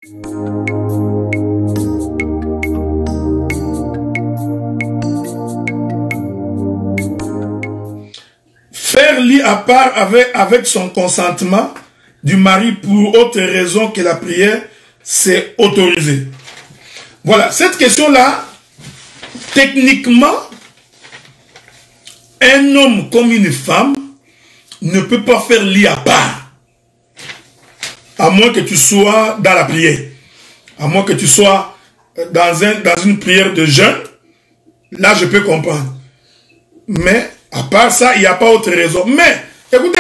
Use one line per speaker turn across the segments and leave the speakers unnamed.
Faire lit à part avec son consentement du mari pour autre raison que la prière, c'est autorisé. Voilà, cette question-là, techniquement, un homme comme une femme ne peut pas faire lit à part. À moins que tu sois dans la prière. À moins que tu sois dans une prière de jeûne. Là, je peux comprendre. Mais, à part ça, il n'y a pas autre raison. Mais, écoutez,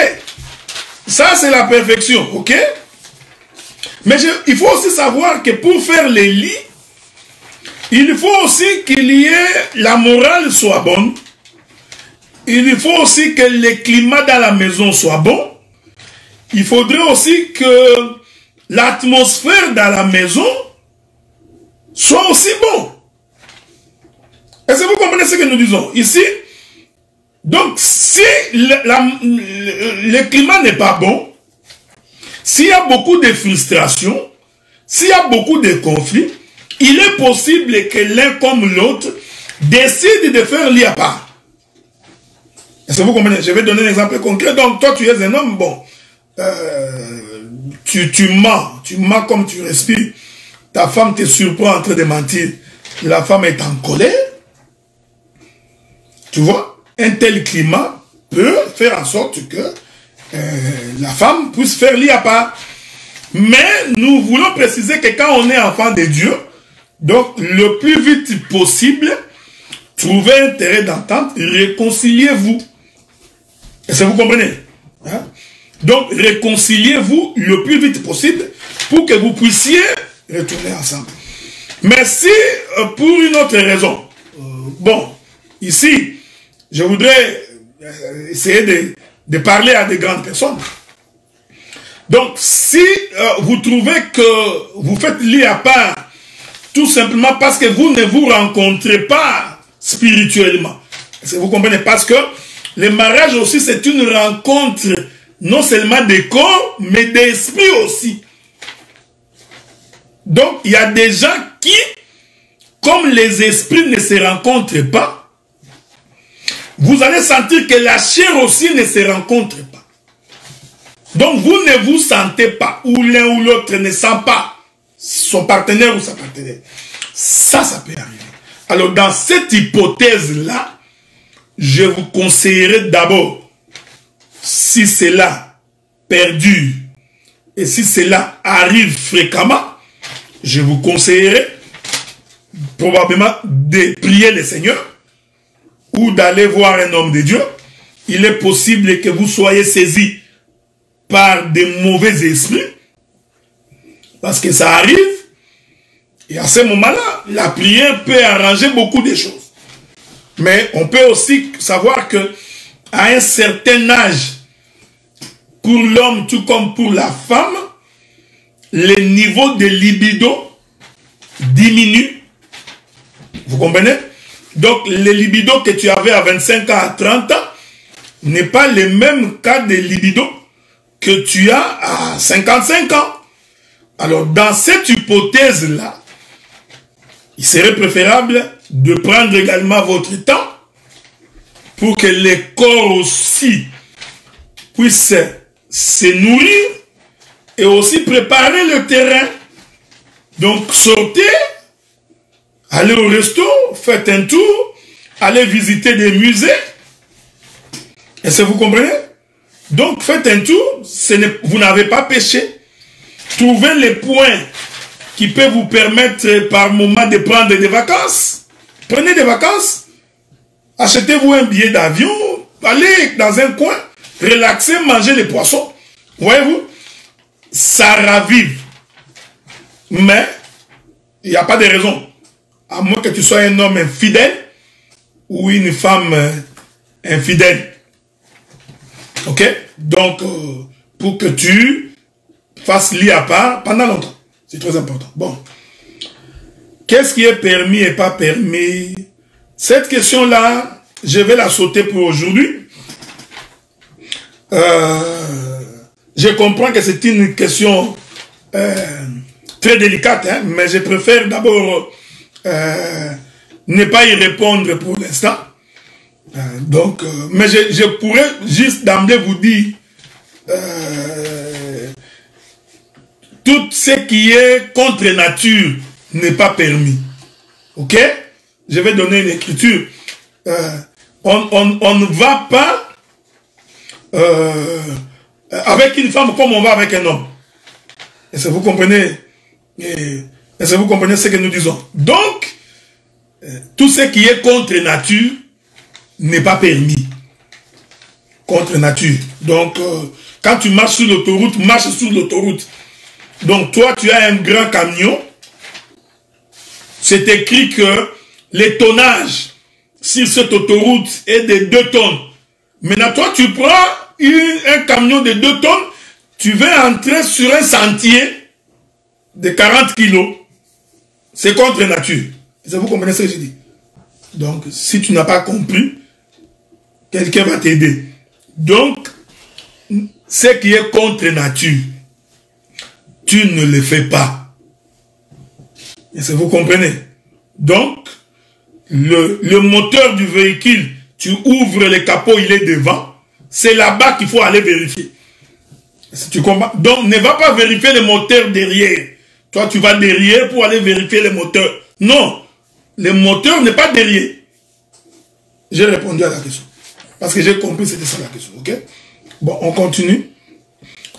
ça c'est la perfection, ok? Mais il faut aussi savoir que pour faire les lits, il faut aussi qu'il y ait la morale soit bonne. Il faut aussi que le climat dans la maison soit bon. Il faudrait aussi que l'atmosphère dans la maison soit aussi bon. Est-ce que vous comprenez ce que nous disons ici? Donc, si le climat n'est pas bon, s'il y a beaucoup de frustration, s'il y a beaucoup de conflits, il est possible que l'un comme l'autre décide de faire lit à part. Est-ce que vous comprenez? Je vais donner un exemple concret. Donc, toi, tu es un homme, bon, tu mens comme tu respires. Ta femme te surprend en train de mentir. La femme est en colère. Tu vois? Un tel climat peut faire en sorte que la femme puisse faire lit à part. Mais nous voulons préciser que quand on est enfant de Dieu, donc le plus vite possible, trouvez un terrain d'entente, réconciliez-vous. Est-ce que vous comprenez? Hein? Donc réconciliez-vous le plus vite possible pour que vous puissiez retourner ensemble. Mais si pour une autre raison, bon, ici, je voudrais essayer de parler à des grandes personnes. Donc, si vous trouvez que vous faites lit à part, tout simplement parce que vous ne vous rencontrez pas spirituellement. Est-ce que vous comprenez? Parce que le mariage aussi, c'est une rencontre non seulement des corps, mais d'esprit aussi. Donc, il y a des gens qui, comme les esprits ne se rencontrent pas, vous allez sentir que la chair aussi ne se rencontre pas. Donc vous ne vous sentez pas, ou l'un ou l'autre ne sent pas son partenaire ou sa partenaire. Ça peut arriver. Alors dans cette hypothèse-là, je vous conseillerais d'abord, si cela perdure, et si cela arrive fréquemment, je vous conseillerais probablement de prier le Seigneur, ou d'aller voir un homme de Dieu. Il est possible que vous soyez saisi par des mauvais esprits, parce que ça arrive, et à ce moment-là, la prière peut arranger beaucoup de choses. Mais on peut aussi savoir que à un certain âge, pour l'homme tout comme pour la femme, le niveau de libido diminue. Vous comprenez? Donc, le libido que tu avais à 25 ans, à 30 ans, n'est pas le même cas de libido que tu as à 55 ans. Alors, dans cette hypothèse-là, il serait préférable de prendre également votre temps pour que les corps aussi puissent se nourrir et aussi préparer le terrain. Donc, sortez, allez au resto, faites un tour, allez visiter des musées. Est-ce que vous comprenez? Donc, faites un tour, vous n'avez pas péché. Trouvez les points qui peuvent vous permettre par moment de prendre des vacances. Prenez des vacances. Achetez-vous un billet d'avion, allez dans un coin, relaxez, mangez les poissons. Voyez-vous? Ça ravive. Mais, il n'y a pas de raison. À moins que tu sois un homme infidèle ou une femme infidèle. Ok? Donc, pour que tu fasses lit à part pendant longtemps. C'est très important. Bon. Qu'est-ce qui est permis et pas permis? Cette question-là, je vais la sauter pour aujourd'hui. Je comprends que c'est une question très délicate, hein, mais je préfère d'abord ne pas y répondre pour l'instant. Mais je pourrais juste d'emblée vous dire tout ce qui est contre nature n'est pas permis. Ok? Je vais donner une écriture. On ne va pas avec une femme comme on va avec un homme. Est-ce que vous comprenez? Est-ce que vous comprenez ce que nous disons? Donc, tout ce qui est contre nature n'est pas permis. Contre nature. Donc, quand tu marches sur l'autoroute, marche sur l'autoroute. Donc, toi, tu as un grand camion. C'est écrit que le tonnage sur cette autoroute est de 2 tonnes. Maintenant, toi, tu prends un camion de 2 tonnes, tu vas entrer sur un sentier de 40 kilos. C'est contre nature. Est-ce que vous comprenez ce que je dis? Donc, si tu n'as pas compris, quelqu'un va t'aider. Donc, ce qui est contre nature, tu ne le fais pas. Est-ce que vous comprenez? Donc, le moteur du véhicule, tu ouvres le capot, il est devant. C'est là-bas qu'il faut aller vérifier. Si tu comprends? Donc, ne va pas vérifier le moteur derrière. Toi, tu vas derrière pour aller vérifier le moteur. Non, le moteur n'est pas derrière. J'ai répondu à la question. Parce que j'ai compris, c'était ça la question. Ok? Bon, on continue.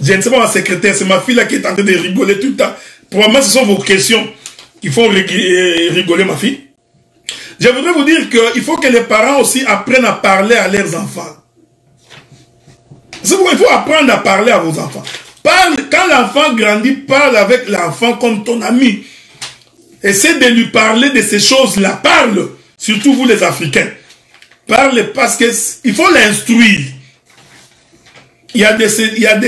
Je ne sais pas ma secrétaire, c'est ma fille là qui est en train de rigoler tout le temps. Probablement, ce sont vos questions qui font rigoler ma fille. Je voudrais vous dire qu'il faut que les parents aussi apprennent à parler à leurs enfants. C'est pourquoi il faut apprendre à parler à vos enfants. Parle, quand l'enfant grandit, parle avec l'enfant comme ton ami. Essaie de lui parler de ces choses-là. Parle, surtout vous les Africains. Parle parce qu'il faut l'instruire. Il y a de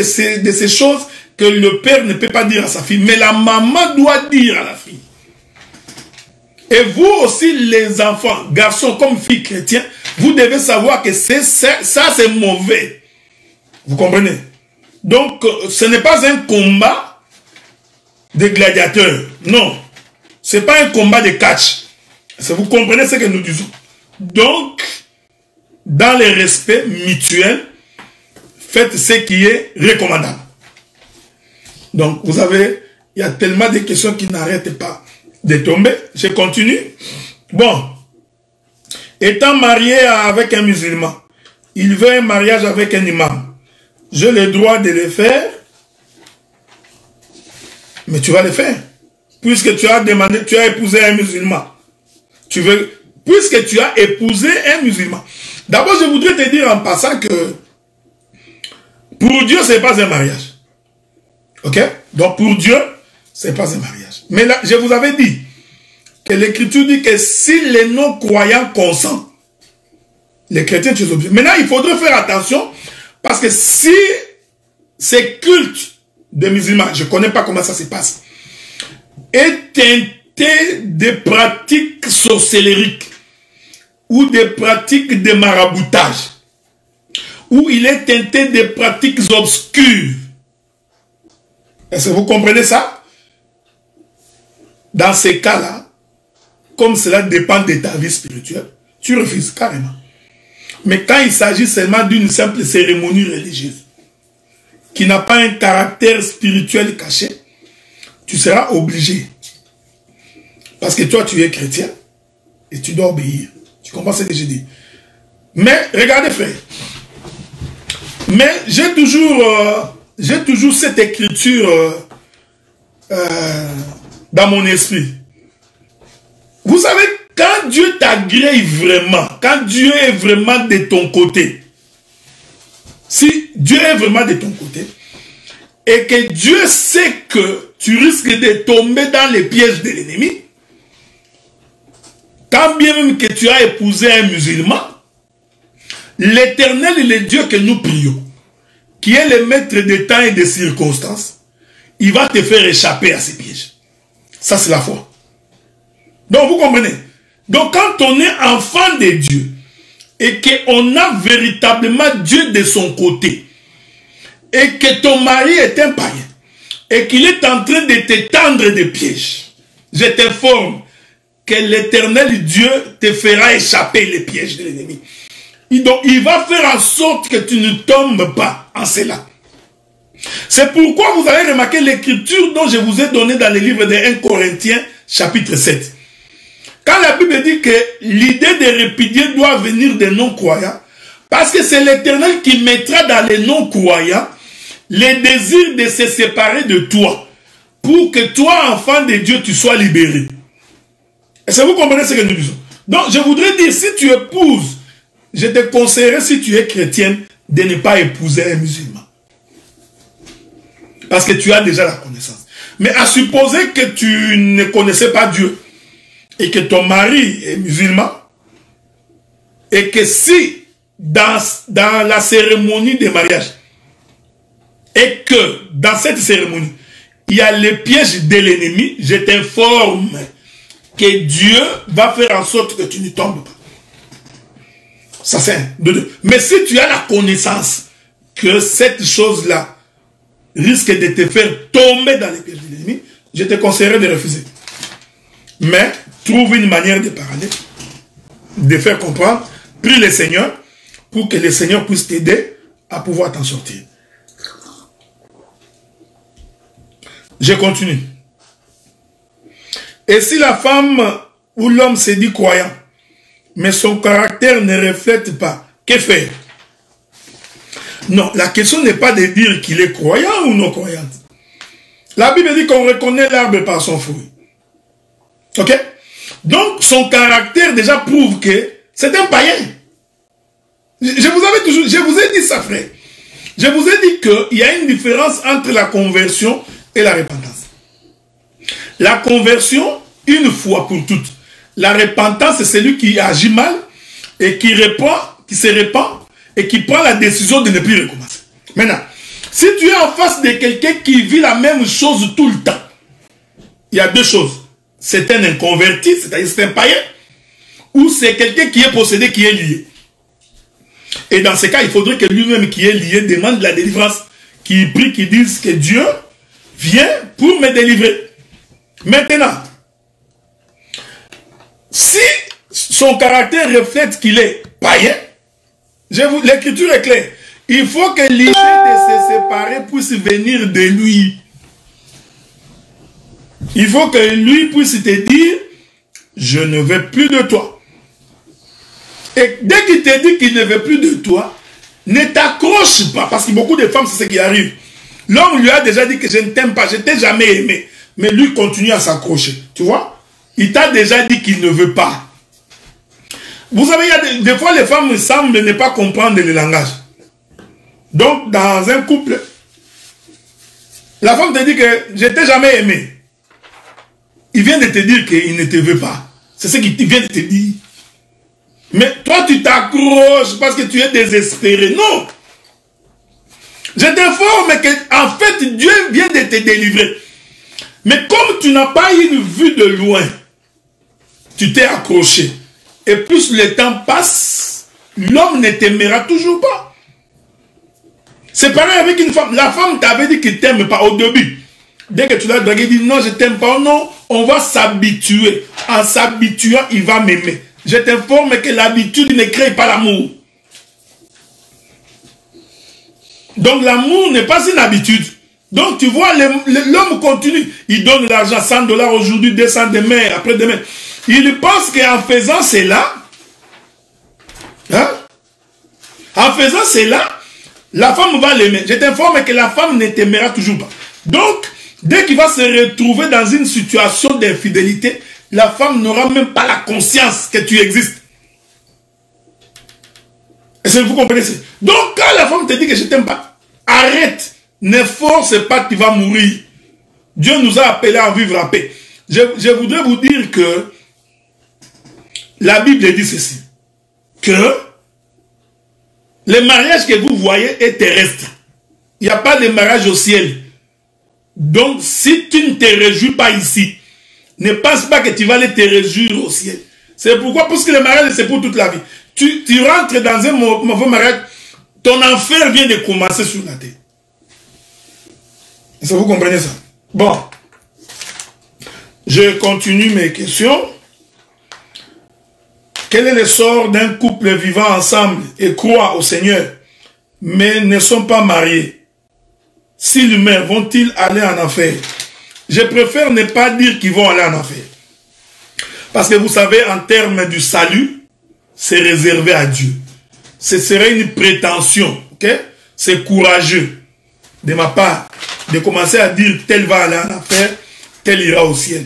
ces choses que le père ne peut pas dire à sa fille. Mais la maman doit dire à la fille. Et vous aussi, les enfants, garçons comme filles chrétiens, vous devez savoir que ça c'est mauvais. Vous comprenez? Donc, ce n'est pas un combat de gladiateurs. Non. Ce n'est pas un combat de catch. Vous comprenez ce que nous disons? Donc, dans le respect mutuel, faites ce qui est recommandable. Donc, vous savez, il y a tellement de questions qui n'arrêtent pas de tomber. Je continue. Bon. Étant marié avec un musulman, il veut un mariage avec un imam. J'ai le droit de le faire. Mais tu vas le faire. Puisque tu as demandé, tu as épousé un musulman. Puisque tu as épousé un musulman. D'abord, je voudrais te dire en passant que pour Dieu, ce n'est pas un mariage. Ok? Donc pour Dieu, ce n'est pas un mariage. Mais là, je vous avais dit que l'Écriture dit que si les non-croyants consentent, les chrétiens, tu es obligé. Maintenant, il faudrait faire attention parce que si ces cultes de musulmans, je ne connais pas comment ça se passe, est teinté de pratiques sorcellériques ou des pratiques de maraboutage, ou il est teinté de pratiques obscures. Est-ce que vous comprenez ça? Dans ces cas-là, comme cela dépend de ta vie spirituelle, tu refuses carrément. Mais quand il s'agit seulement d'une simple cérémonie religieuse, qui n'a pas un caractère spirituel caché, tu seras obligé. Parce que toi, tu es chrétien, et tu dois obéir. Tu comprends ce que je dis? Mais, regardez frère, mais j'ai toujours cette écriture dans mon esprit. Vous savez, quand Dieu t'agrée vraiment, quand Dieu est vraiment de ton côté, si Dieu est vraiment de ton côté, et que Dieu sait que tu risques de tomber dans les pièges de l'ennemi, quand bien même que tu as épousé un musulman, l'Éternel est le Dieu que nous prions, qui est le maître des temps et des circonstances, il va te faire échapper à ces pièges. Ça, c'est la foi. Donc, vous comprenez? Donc, quand on est enfant de Dieu, et qu'on a véritablement Dieu de son côté, et que ton mari est un païen, et qu'il est en train de te tendre des pièges, je t'informe que l'Éternel Dieu te fera échapper les pièges de l'ennemi. Donc, il va faire en sorte que tu ne tombes pas en cela. C'est pourquoi vous avez remarqué l'écriture dont je vous ai donné dans le livre de 1 Corinthiens, chapitre 7. Quand la Bible dit que l'idée de répudier doit venir des non-croyants, parce que c'est l'Éternel qui mettra dans les non-croyants les désirs de se séparer de toi, pour que toi, enfant de Dieu, tu sois libéré. Est-ce que vous comprenez ce que nous disons? Donc, je voudrais dire, si tu épouses, je te conseillerais, si tu es chrétienne, de ne pas épouser un musulman. Parce que tu as déjà la connaissance. Mais à supposer que tu ne connaissais pas Dieu, et que ton mari est musulman, et que si, dans la cérémonie de mariage, et que dans cette cérémonie, il y a les pièges de l'ennemi, je t'informe que Dieu va faire en sorte que tu ne tombes pas. Ça c'est un, de deux. Mais si tu as la connaissance que cette chose-là risque de te faire tomber dans les pièges de l'ennemi, je te conseillerais de refuser. Mais trouve une manière de parler, de faire comprendre, prie le Seigneur pour que le Seigneur puisse t'aider à pouvoir t'en sortir. Je continue. Et si la femme ou l'homme se dit croyant, mais son caractère ne reflète pas, que faire? Non, la question n'est pas de dire qu'il est croyant ou non croyant. La Bible dit qu'on reconnaît l'arbre par son fruit. Ok? Donc, son caractère déjà prouve que c'est un païen. Je vous ai dit ça, frère. Je vous ai dit qu'il y a une différence entre la conversion et la repentance. La conversion, une fois pour toutes. La repentance, c'est celui qui agit mal et qui se répand et qui prend la décision de ne plus recommencer. Maintenant, si tu es en face de quelqu'un qui vit la même chose tout le temps, il y a deux choses. C'est un inconverti, c'est-à-dire c'est un païen, ou c'est quelqu'un qui est possédé, qui est lié. Et dans ce cas, il faudrait que lui-même qui est lié demande la délivrance, qui prie, qui dise que Dieu vient pour me délivrer. Maintenant, si son caractère reflète qu'il est païen, l'écriture est claire, il faut que l'idée de se séparer puisse venir de lui. Il faut que lui puisse te dire, je ne veux plus de toi. Et dès qu'il te dit qu'il ne veut plus de toi, ne t'accroche pas, parce que beaucoup de femmes, c'est ce qui arrive. L'homme lui a déjà dit que je ne t'aime pas, je ne t'ai jamais aimé. Mais lui continue à s'accrocher. Tu vois? Il t'a déjà dit qu'il ne veut pas. Vous savez, il y a des fois, les femmes semblent ne pas comprendre le langage. Donc, dans un couple, la femme te dit que je ne t'ai jamais aimé. Il vient de te dire qu'il ne te veut pas. C'est ce qu'il vient de te dire. Mais toi, tu t'accroches parce que tu es désespéré. Non! Je t'informe qu'en fait, Dieu vient de te délivrer. Mais comme tu n'as pas une vue de loin, tu t'es accroché. Et plus le temps passe, l'homme ne t'aimera toujours pas. C'est pareil avec une femme. La femme t'avait dit qu'il ne t'aime pas au début. Dès que tu l'as dragué, il dit non, je ne t'aime pas. Non, on va s'habituer. En s'habituant, il va m'aimer. Je t'informe que l'habitude ne crée pas l'amour. Donc l'amour n'est pas une habitude. Donc tu vois, l'homme continue. Il donne l'argent, $100 aujourd'hui, 200 demain, après-demain. Il pense qu'en faisant cela, en faisant cela, la femme va l'aimer. Je t'informe que la femme ne t'aimera toujours pas. Donc, dès qu'il va se retrouver dans une situation d'infidélité, la femme n'aura même pas la conscience que tu existes. Est-ce que vous comprenez ça? Donc, quand la femme te dit que je ne t'aime pas, arrête. Ne force pas, tu vas mourir. Dieu nous a appelés à vivre en paix. Je voudrais vous dire que la Bible dit ceci, que le mariage que vous voyez est terrestre. Il n'y a pas de mariage au ciel. Donc, si tu ne te réjouis pas ici, ne pense pas que tu vas aller te réjouir au ciel. C'est pourquoi, parce que le mariage, c'est pour toute la vie. Tu rentres dans un mauvais mariage, ton enfer vient de commencer sur la terre. Est-ce que vous comprenez ça? Bon. Je continue mes questions. Quel est le sort d'un couple vivant ensemble et croit au Seigneur, mais ne sont pas mariés? S'ils meurent, vont-ils aller en enfer? Je préfère ne pas dire qu'ils vont aller en enfer. Parce que vous savez, en termes du salut, c'est réservé à Dieu. Ce serait une prétention, ok? C'est courageux de ma part de commencer à dire tel va aller en enfer, tel ira au ciel.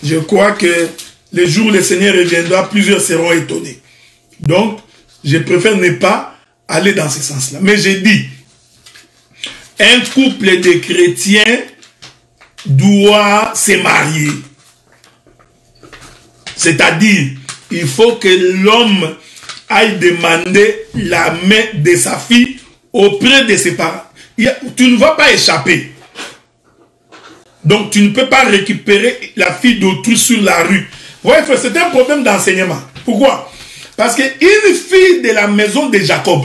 Je crois que le jour où le Seigneur reviendra, plusieurs seront étonnés. Donc, je préfère ne pas aller dans ce sens-là. Mais j'ai dit, un couple de chrétiens doit se marier. C'est-à-dire, il faut que l'homme aille demander la main de sa fille auprès de ses parents. Tu ne vas pas échapper. Donc, tu ne peux pas récupérer la fille d'autrui sur la rue. Vous voyez, c'est un problème d'enseignement. Pourquoi? Parce qu'une fille de la maison de Jacob,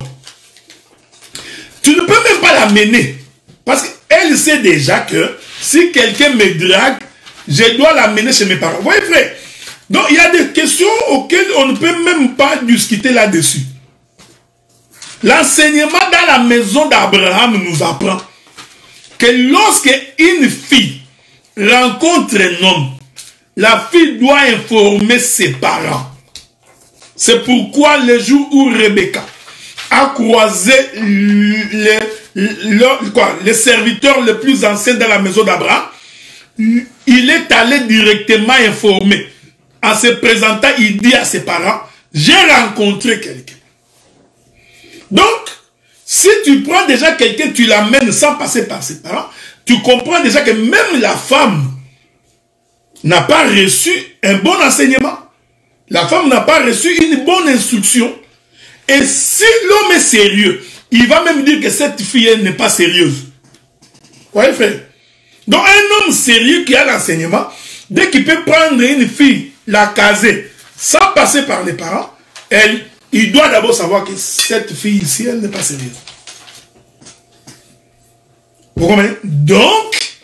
tu ne peux même pas la mener. Parce qu'elle sait déjà que si quelqu'un me drague, je dois la mener chez mes parents. Vous voyez, frère? Donc, il y a des questions auxquelles on ne peut même pas discuter là-dessus. L'enseignement dans la maison d'Abraham nous apprend que lorsque une fille rencontre un homme, la fille doit informer ses parents. C'est pourquoi le jour où Rebecca a croisé le serviteur le plus ancien de la maison d'Abraham, il est allé directement informer. En se présentant, il dit à ses parents, j'ai rencontré quelqu'un. Donc, si tu prends déjà quelqu'un, tu l'amènes sans passer par ses parents, tu comprends déjà que même la femme n'a pas reçu un bon enseignement. La femme n'a pas reçu une bonne instruction. Et si l'homme est sérieux, il va même dire que cette fille n'est pas sérieuse. Vous voyez, frère? Donc, un homme sérieux qui a l'enseignement, dès qu'il peut prendre une fille, la caser, sans passer par les parents, il doit d'abord savoir que cette fille ici, elle n'est pas sérieuse. Vous comprenez? Donc,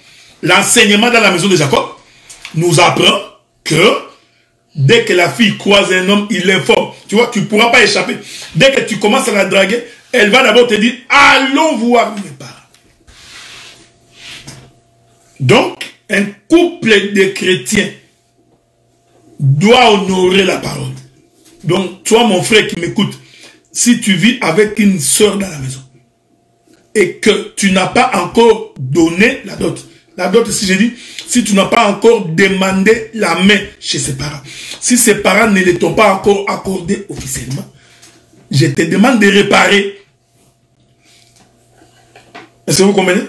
l'enseignement dans la maison de Jacob nous apprend que dès que la fille croise un homme, il l'informe. Tu vois, tu ne pourras pas échapper. Dès que tu commences à la draguer, elle va d'abord te dire, allons voir mes parents. Donc, un couple de chrétiens doit honorer la parole. Donc, toi, mon frère qui m'écoute, si tu vis avec une soeur dans la maison et que tu n'as pas encore donné la dot, si je dis, si tu n'as pas encore demandé la main chez ses parents, si ses parents ne t'ont pas encore accordé officiellement, je te demande de réparer. Est-ce que vous comprenez?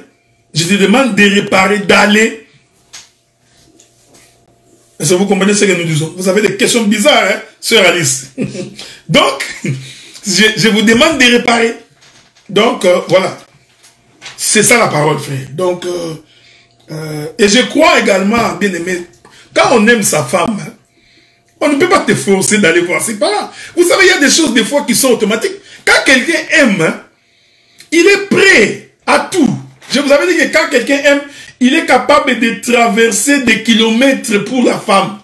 Je te demande de réparer, d'aller. Est-ce que vous comprenez ce que nous disons? Vous avez des questions bizarres, hein, sœur Alice. Donc, je vous demande de réparer. Donc, voilà. C'est ça la parole, frère. Donc, et je crois également, bien aimé, quand on aime sa femme, hein, on ne peut pas te forcer d'aller voir ses parents. Vous savez, il y a des choses des fois qui sont automatiques. Quand quelqu'un aime, hein, il est prêt à tout. Je vous avais dit que quand quelqu'un aime, il est capable de traverser des kilomètres pour la femme.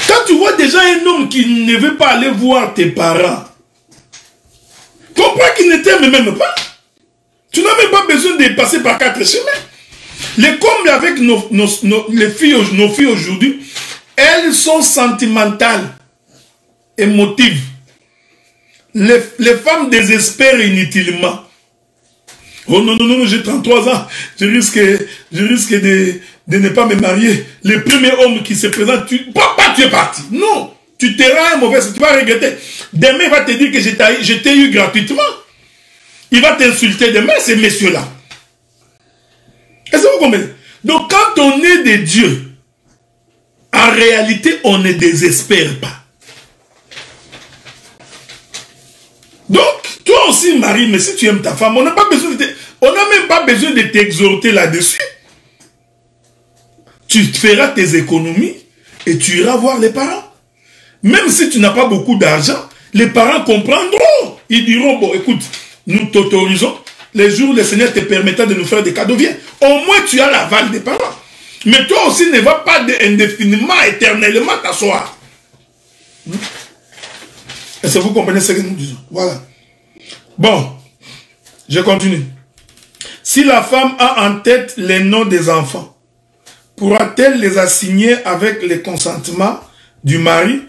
Quand tu vois déjà un homme qui ne veut pas aller voir tes parents, comprends qu'il ne t'aime même pas. Tu n'as même pas besoin de passer par 4 chemins. Les combles avec nos filles aujourd'hui, elles sont sentimentales, émotives. Les femmes désespèrent inutilement. Oh non, non, non, j'ai 33 ans, je risque de ne pas me marier. Le premier homme qui se présente, papa, tu es parti. Non, tu te rends un mauvais, tu vas regretter. Demain, il va te dire que je t'ai eu gratuitement. Il va t'insulter demain, ces messieurs-là. Est-ce que vous comprenez? Donc, quand on est de Dieu, en réalité, on ne désespère pas. Donc, toi aussi, Marie, mais si tu aimes ta femme, on n'a pas besoin de on n'a même pas besoin de t'exhorter là-dessus. Tu feras tes économies et tu iras voir les parents. Même si tu n'as pas beaucoup d'argent, les parents comprendront. Ils diront, bon, écoute, nous t'autorisons les jours où le Seigneur te permettra de nous faire des cadeaux, viens. Au moins, tu as l'aval des parents. Mais toi aussi, ne vas pas indéfiniment, éternellement t'asseoir. Est-ce que vous comprenez ce que nous disons? Voilà. Bon, je continue. Si la femme a en tête les noms des enfants, pourra-t-elle les assigner avec le consentement du mari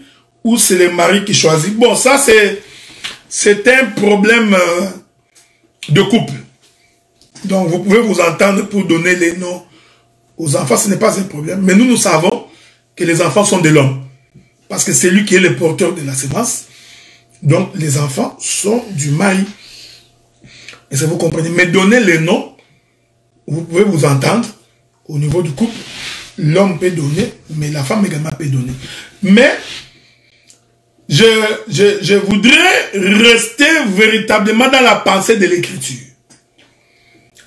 ou c'est le mari qui choisit? Bon, ça c'est un problème de couple. Donc vous pouvez vous entendre pour donner les noms aux enfants, ce n'est pas un problème. Mais nous savons que les enfants sont de l'homme. Parce que c'est lui qui est le porteur de la semence. Donc les enfants sont du mari. Et ça vous comprenez. Mais donner les noms, vous pouvez vous entendre au niveau du couple. L'homme peut donner, mais la femme également peut donner. Mais je voudrais rester véritablement dans la pensée de l'écriture.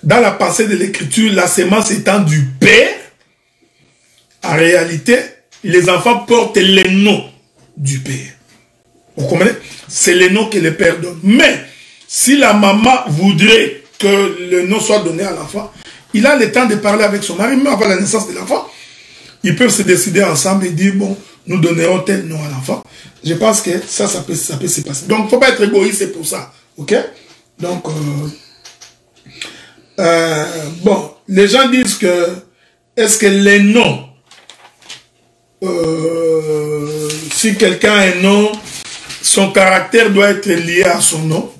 Dans la pensée de l'écriture, la semence étant du père, en réalité, les enfants portent les noms du père. Vous comprenez? C'est les noms que le père donne. Mais, si la maman voudrait que le nom soit donné à l'enfant, il a le temps de parler avec son mari, même avant la naissance de l'enfant. Ils peuvent se décider ensemble et dire, bon, nous donnerons tel nom à l'enfant. Je pense que ça peut se passer. Donc, il ne faut pas être égoïste, c'est pour ça. Ok? Donc, bon, les gens disent que, est-ce que les noms, si quelqu'un a un nom, son caractère doit être lié à son nom,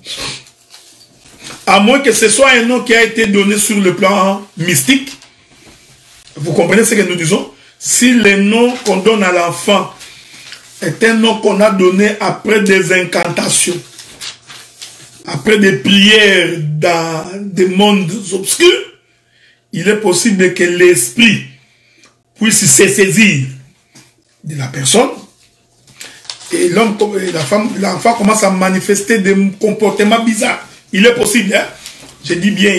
à moins que ce soit un nom qui a été donné sur le plan mystique. Vous comprenez ce que nous disons? Si le nom qu'on donne à l'enfant est un nom qu'on a donné après des incantations, après des prières dans des mondes obscurs, il est possible que l'esprit puisse se saisir de la personne et l'homme et la femme, l'enfant commence à manifester des comportements bizarres. Il est possible, hein? Je dis bien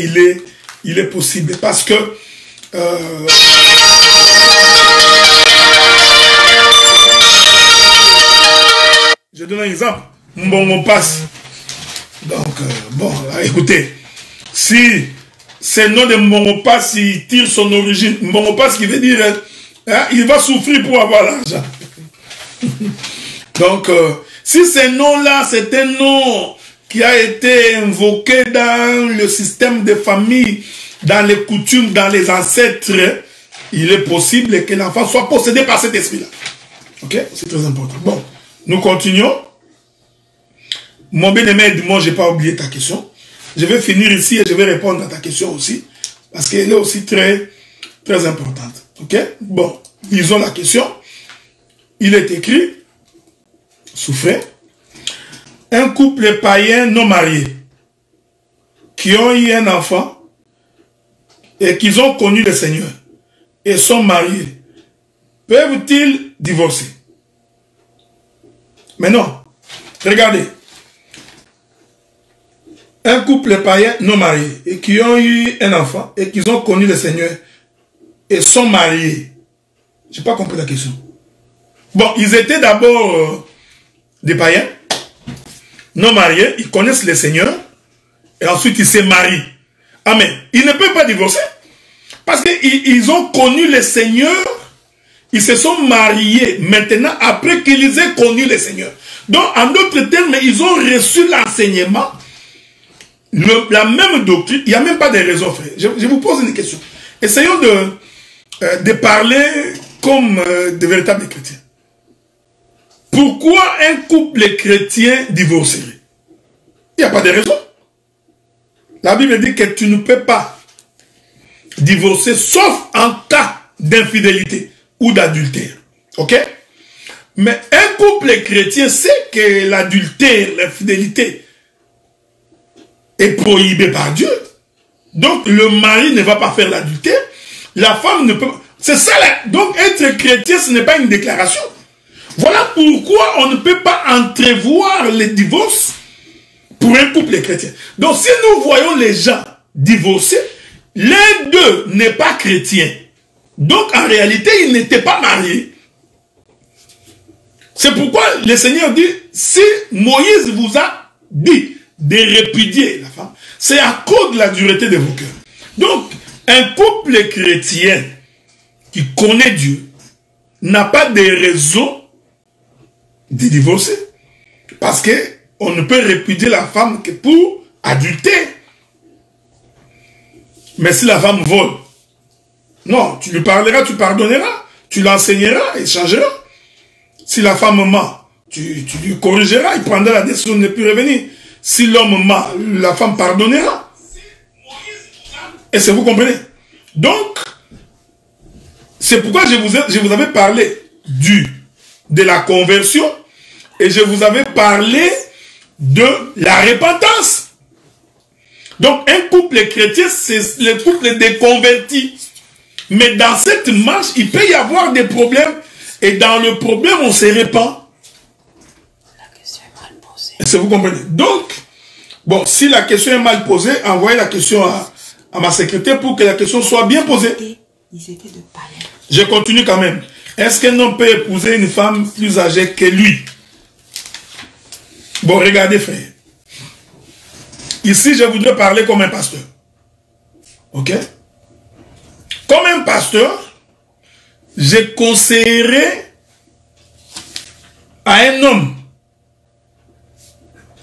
il est possible parce que je donne un exemple. Mbongo passe. Donc, bon, écoutez, si c'est le nom de Mbongo passe, il tire son origine. Mbongo passe qui veut dire, hein, il va souffrir pour avoir l'argent. Donc, si ce nom-là, c'est un nom qui a été invoqué dans le système de famille, dans les coutumes, dans les ancêtres, il est possible que l'enfant soit possédé par cet esprit-là. Ok? C'est très important. Bon, nous continuons. Mon bien-aimé, moi, je n'ai pas oublié ta question. Je vais finir ici et je vais répondre à ta question aussi, parce qu'elle est aussi très, très importante. Ok? Bon, lisons la question. Il est écrit, souffrez, un couple païen non marié qui ont eu un enfant et qui ont connu le Seigneur et sont mariés, peuvent-ils divorcer? Mais non, regardez. Un couple païen non marié et qui ont eu un enfant et qui ont connu le Seigneur et sont mariés. Je n'ai pas compris la question. Bon, ils étaient d'abord des païens non mariés, ils connaissent le Seigneur et ensuite ils se marient. Amen. Ils ne peuvent pas divorcer parce qu'ils ont connu le Seigneur, ils se sont mariés maintenant après qu'ils aient connu le Seigneur. Donc, en d'autres termes, ils ont reçu l'enseignement, la même doctrine. Il n'y a même pas de raison, frère. Je vous pose une question. Essayons de parler comme de véritables chrétiens. Pourquoi un couple chrétien divorcerait? Il n'y a pas de raison. La Bible dit que tu ne peux pas divorcer sauf en cas d'infidélité ou d'adultère. Ok? Mais un couple chrétien sait que l'adultère, l'infidélité est prohibée par Dieu. Donc le mari ne va pas faire l'adultère. La femme ne peut pas. C'est ça là. Donc être chrétien, ce n'est pas une déclaration. Voilà pourquoi on ne peut pas entrevoir les divorces pour un couple chrétien. Donc si nous voyons les gens divorcer, l'un d'eux n'est pas chrétien. Donc en réalité, il n'était pas marié. C'est pourquoi le Seigneur dit, si Moïse vous a dit de répudier la femme, c'est à cause de la dureté de vos cœurs. Donc, un couple chrétien qui connaît Dieu n'a pas de raison de divorcer. Parce qu'on ne peut répudier la femme que pour adultère. Mais si la femme vole, non, tu lui parleras, tu pardonneras, tu l'enseigneras, il changera. Si la femme ment, tu lui corrigeras, il prendra la décision de ne plus revenir. Si l'homme ment, la femme pardonnera. Est-ce que vous comprenez? Donc, c'est pourquoi je vous avais parlé de la conversion et je vous avais parlé de la repentance. Donc, un couple chrétien, c'est le couple des convertis. Mais dans cette marche, il peut y avoir des problèmes. Et dans le problème, on se répand.
La question est mal posée.
Est-ce que vous comprenez? Donc, bon, si la question est mal posée, envoyez la question à ma secrétaire pour que la question soit bien posée.
Ils étaient de palais.
Je continue quand même. Est-ce qu'un homme peut épouser une femme plus âgée que lui? Bon, regardez, frère. Ici, je voudrais parler comme un pasteur. Ok? Comme un pasteur, je conseillerais à un homme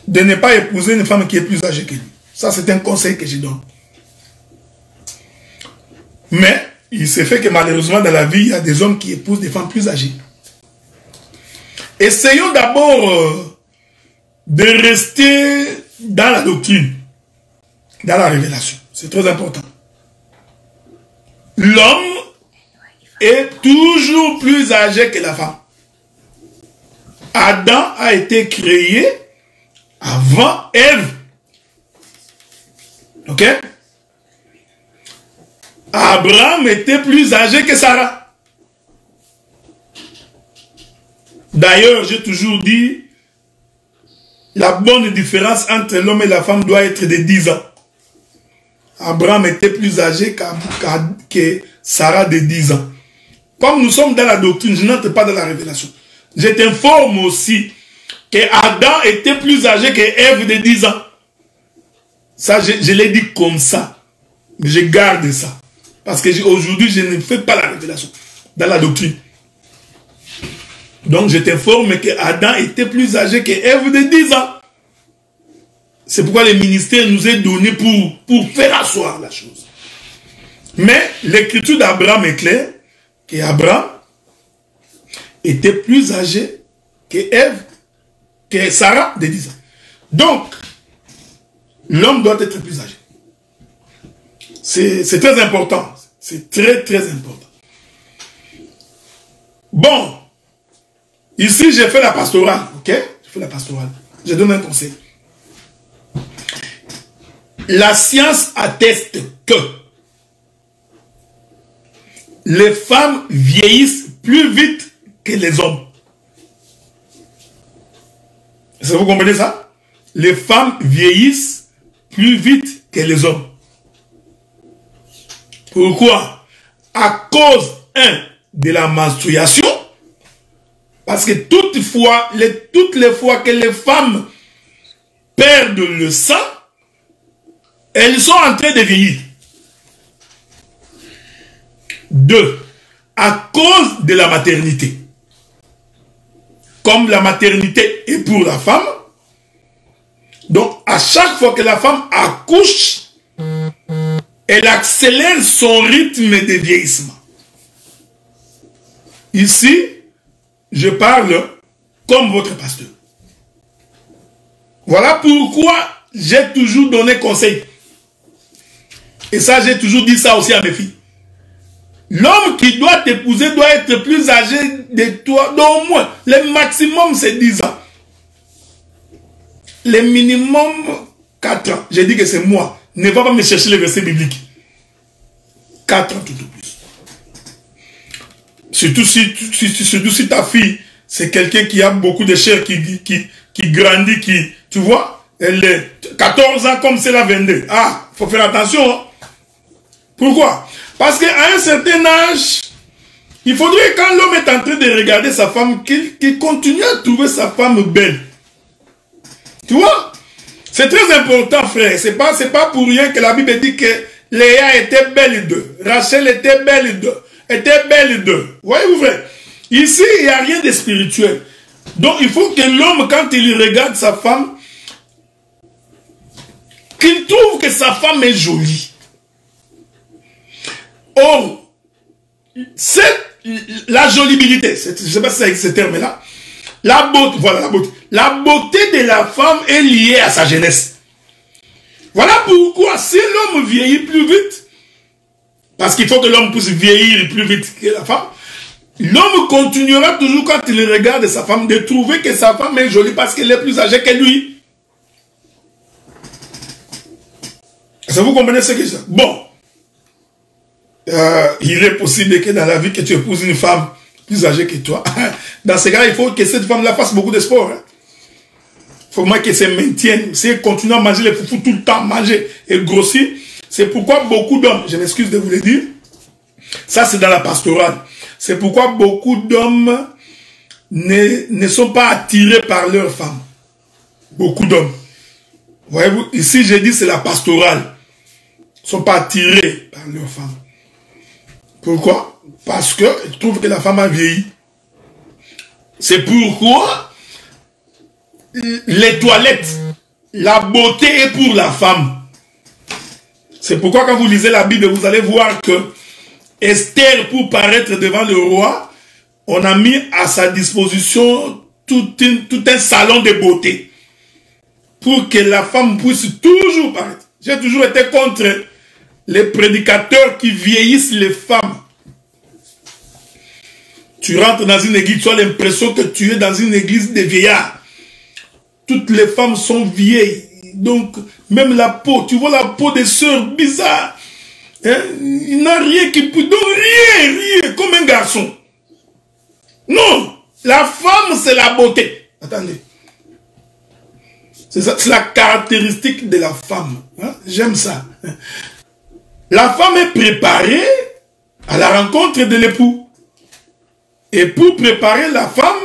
de ne pas épouser une femme qui est plus âgée que lui. Ça, c'est un conseil que je donne. Mais, il se fait que malheureusement, dans la vie, il y a des hommes qui épousent des femmes plus âgées. Essayons d'abord de rester dans la doctrine, dans la révélation. C'est très important. L'homme est toujours plus âgé que la femme. Adam a été créé avant Ève. Ok? Abraham était plus âgé que Sarah. D'ailleurs, j'ai toujours dit, la bonne différence entre l'homme et la femme doit être de 10 ans. Abraham était plus âgé que Sarah de 10 ans. Comme nous sommes dans la doctrine, je n'entre pas dans la révélation. Je t'informe aussi que Adam était plus âgé que Ève de 10 ans. Ça, je l'ai dit comme ça. Mais je garde ça. Parce que aujourd'hui, je ne fais pas la révélation dans la doctrine. Donc, je t'informe que Adam était plus âgé que Ève de 10 ans. C'est pourquoi le ministère nous est donné pour faire asseoir la chose. Mais l'écriture d'Abraham est claire qu'Abraham était plus âgé que Ève, que Sarah de 10 ans. Donc, l'homme doit être plus âgé. C'est très important. C'est très, très important. Bon. Ici, j'ai fait la pastorale. Ok? J'ai fait la pastorale. Je donne un conseil. La science atteste que les femmes vieillissent plus vite que les hommes. Est-ce que vous comprenez ça? Les femmes vieillissent plus vite que les hommes. Pourquoi? À cause, de la menstruation. Parce que toutes les fois que les femmes perdent le sang, elles sont en train de vieillir. 2. À cause de la maternité. Comme la maternité est pour la femme, donc à chaque fois que la femme accouche, elle accélère son rythme de vieillissement. Ici, je parle comme votre pasteur. Voilà pourquoi j'ai toujours donné conseil. Et ça, j'ai toujours dit ça aussi à mes filles. L'homme qui doit t'épouser doit être plus âgé de toi, d'au moins. Le maximum, c'est 10 ans. Le minimum, 4 ans. J'ai dit que c'est moi. Ne va pas me chercher les versets bibliques. 4 ans tout au plus. Surtout si ta fille, c'est quelqu'un qui a beaucoup de chair, qui grandit, tu vois, elle est 14 ans comme c'est la 22. Ah, il faut faire attention. Hein. Pourquoi? Parce qu'à un certain âge, il faudrait, quand l'homme est en train de regarder sa femme, qu'il continue à trouver sa femme belle. Tu vois? C'est très important, frère. C'est pas pour rien que la Bible dit que Léa était belle d'eux. Rachel était belle d'eux. Voyez-vous, frère? Ici, il n'y a rien de spirituel. Donc, il faut que l'homme, quand il regarde sa femme, qu'il trouve que sa femme est jolie. Or, la jolibilité, je ne sais pas si c'est avec ce terme-là, la beauté, voilà la beauté. La beauté de la femme est liée à sa jeunesse. Voilà pourquoi si l'homme vieillit plus vite, parce qu'il faut que l'homme puisse vieillir plus vite que la femme, l'homme continuera toujours quand il regarde sa femme de trouver que sa femme est jolie parce qu'elle est plus âgée que lui. Est-ce que vous comprenez ce que je dis? Bon. Il est possible que dans la vie que tu épouses une femme plus âgée que toi. Dans ce cas-là, il faut que cette femme-là fasse beaucoup de sport. Il faut moins qu'elle se maintienne. Si elle continue à manger les foufous tout le temps, manger et grossir, c'est pourquoi beaucoup d'hommes, je m'excuse de vous le dire, ça c'est dans la pastorale, c'est pourquoi beaucoup d'hommes ne sont pas attirés par leurs femmes. Beaucoup d'hommes. Voyez-vous, ici j'ai dit c'est la pastorale. Ils ne sont pas attirés par leurs femmes. Pourquoi? Parce qu'ils trouvent que la femme a vieilli. C'est pourquoi les toilettes, la beauté est pour la femme. C'est pourquoi quand vous lisez la Bible, vous allez voir que Esther, pour paraître devant le roi, on a mis à sa disposition tout un salon de beauté. Pour que la femme puisse toujours paraître. J'ai toujours été contre les prédicateurs qui vieillissent les femmes. Tu rentres dans une église, tu as l'impression que tu es dans une église de vieillards. Toutes les femmes sont vieilles. Donc, même la peau, tu vois la peau des sœurs bizarres. Hein? Il n'a rien qui peut... Donc, rien, comme un garçon. Non, la femme, c'est la beauté. Attendez. C'est la caractéristique de la femme. Hein? J'aime ça. La femme est préparée à la rencontre de l'époux. Et pour préparer la femme,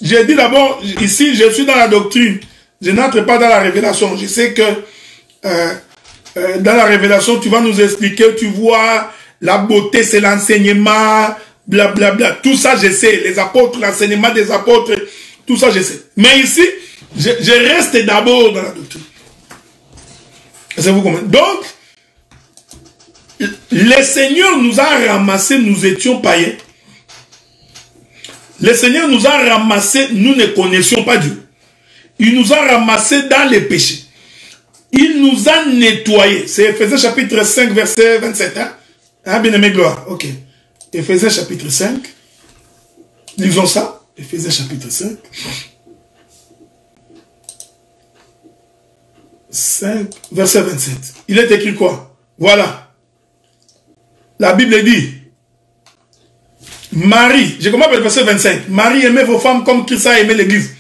j'ai dit d'abord, ici, je suis dans la doctrine. Je n'entre pas dans la révélation. Je sais que dans la révélation, tu vas nous expliquer, tu vois, la beauté, c'est l'enseignement, blablabla. Tout ça, je sais. Les apôtres, l'enseignement des apôtres, tout ça, je sais. Mais ici, je reste d'abord dans la doctrine. Est-ce que vous comprenez? Donc, le Seigneur nous a ramassés, nous étions païens. Le Seigneur nous a ramassés, nous ne connaissions pas Dieu. Il nous a ramassés dans les péchés. Il nous a nettoyés. C'est Ephésiens chapitre 5, verset 27. Hein, bien-aimé, gloire. Ok. Ephésiens chapitre 5. Lisons ça. Ephésiens chapitre 5. 5, verset 27. Il est écrit quoi? Voilà. La Bible dit, Marie, je commence par le verset 25. Marie aimait vos femmes comme Christ a aimé l'église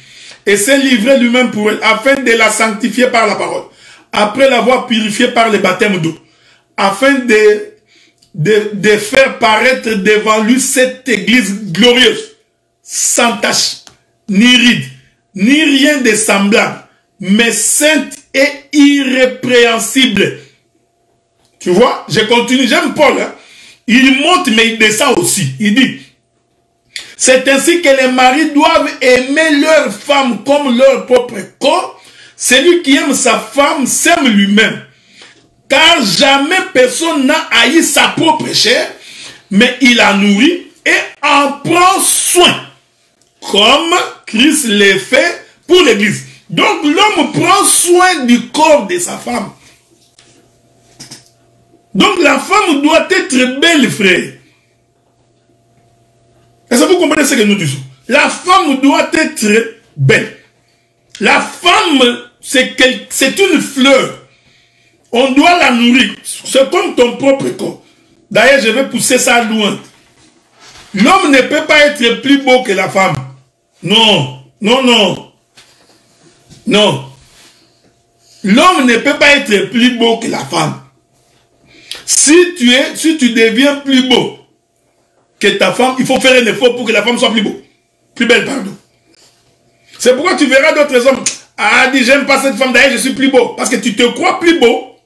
et s'est livré lui-même pour elle afin de la sanctifier par la parole, après l'avoir purifiée par le baptême d'eau, afin de faire paraître devant lui cette église glorieuse, sans tache, ni ride, ni rien de semblable, mais sainte et irrépréhensible. Tu vois, je continue, j'aime Paul, hein? Il monte mais il descend aussi. Il dit, c'est ainsi que les maris doivent aimer leur femme comme leur propre corps. Celui qui aime sa femme s'aime lui-même. Car jamais personne n'a haï sa propre chair, mais il la nourrit et en prend soin, comme Christ l'a fait pour l'église. Donc l'homme prend soin du corps de sa femme. Donc la femme doit être belle, frère. Est-ce que vous comprenez ce que nous disons? La femme doit être belle. La femme, c'est une fleur. On doit la nourrir. C'est comme ton propre corps. D'ailleurs, je vais pousser ça loin. L'homme ne peut pas être plus beau que la femme. Non, non, non. Non. L'homme ne peut pas être plus beau que la femme. Si tu deviens plus beau que ta femme, il faut faire un effort pour que la femme soit plus beau. Plus belle, pardon. C'est pourquoi tu verras d'autres hommes. Ah, dit, j'aime pas cette femme, d'ailleurs, je suis plus beau. Parce que tu te crois plus beau.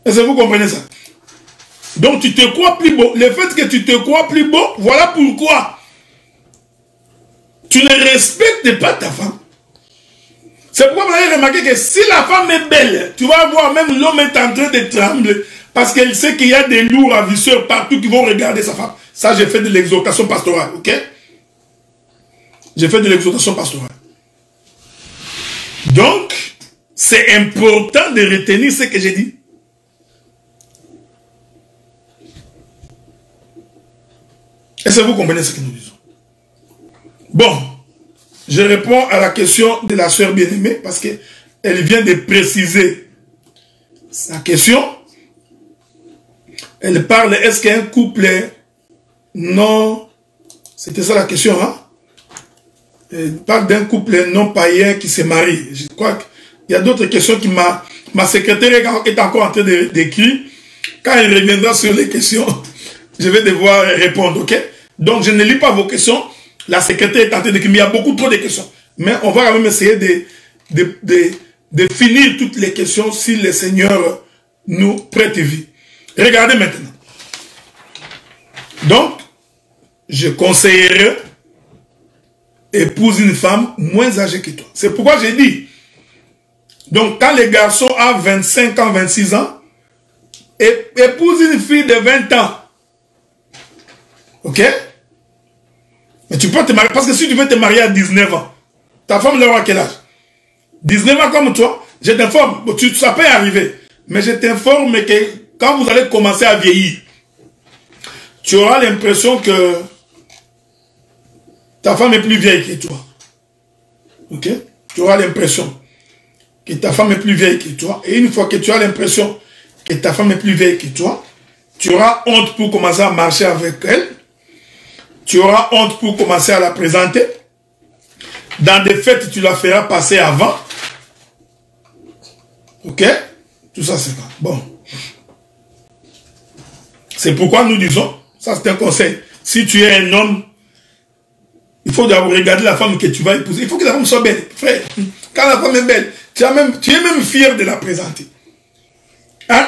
Est-ce que vous comprenez ça? Donc, tu te crois plus beau. Le fait que tu te crois plus beau, voilà pourquoi tu ne respectes pas ta femme. C'est pourquoi vous avez remarqué que si la femme est belle, tu vas voir même l'homme est en train de trembler parce qu'elle sait qu'il y a des lourds ravisseurs partout qui vont regarder sa femme. Ça, j'ai fait de l'exhortation pastorale, ok? J'ai fait de l'exhortation pastorale. Donc, c'est important de retenir ce que j'ai dit. Est-ce que vous comprenez ce que nous disons? Bon, je réponds à la question de la sœur bien-aimée parce qu'elle vient de préciser sa question. Elle parle, est-ce qu'un couple est non... C'était ça la question, hein? Elle parle d'un couple non païen qui se marie. Je crois qu'il y a d'autres questions qui ma secrétaire est encore en train d'écrire. Quand elle reviendra sur les questions, je vais devoir répondre, ok? Donc, je ne lis pas vos questions. La secrétaire est en train d'écrire, mais il y a beaucoup trop de questions. Mais on va quand même essayer de finir toutes les questions si le Seigneur nous prête vie. Regardez maintenant. Donc, je conseillerais épouse une femme moins âgée que toi. C'est pourquoi j'ai dit. Donc, quand les garçons ont 25 ans, 26 ans, épouse une fille de 20 ans. Ok? Mais tu peux te marier, parce que si tu veux te marier à 19 ans, ta femme l'aura à quel âge? 19 ans comme toi, je t'informe, ça peut arriver, mais je t'informe que quand vous allez commencer à vieillir, tu auras l'impression que ta femme est plus vieille que toi. Ok? Tu auras l'impression que ta femme est plus vieille que toi, et une fois que tu as l'impression que ta femme est plus vieille que toi, tu auras honte pour commencer à marcher avec elle. Tu auras honte pour commencer à la présenter. Dans des fêtes, tu la feras passer avant. Ok? Tout ça, c'est ça. Bon. C'est pourquoi nous disons, ça c'est un conseil. Si tu es un homme, il faut d'abord regarder la femme que tu vas épouser. Il faut que la femme soit belle. Frère, quand la femme est belle, tu es même fier de la présenter. Hein?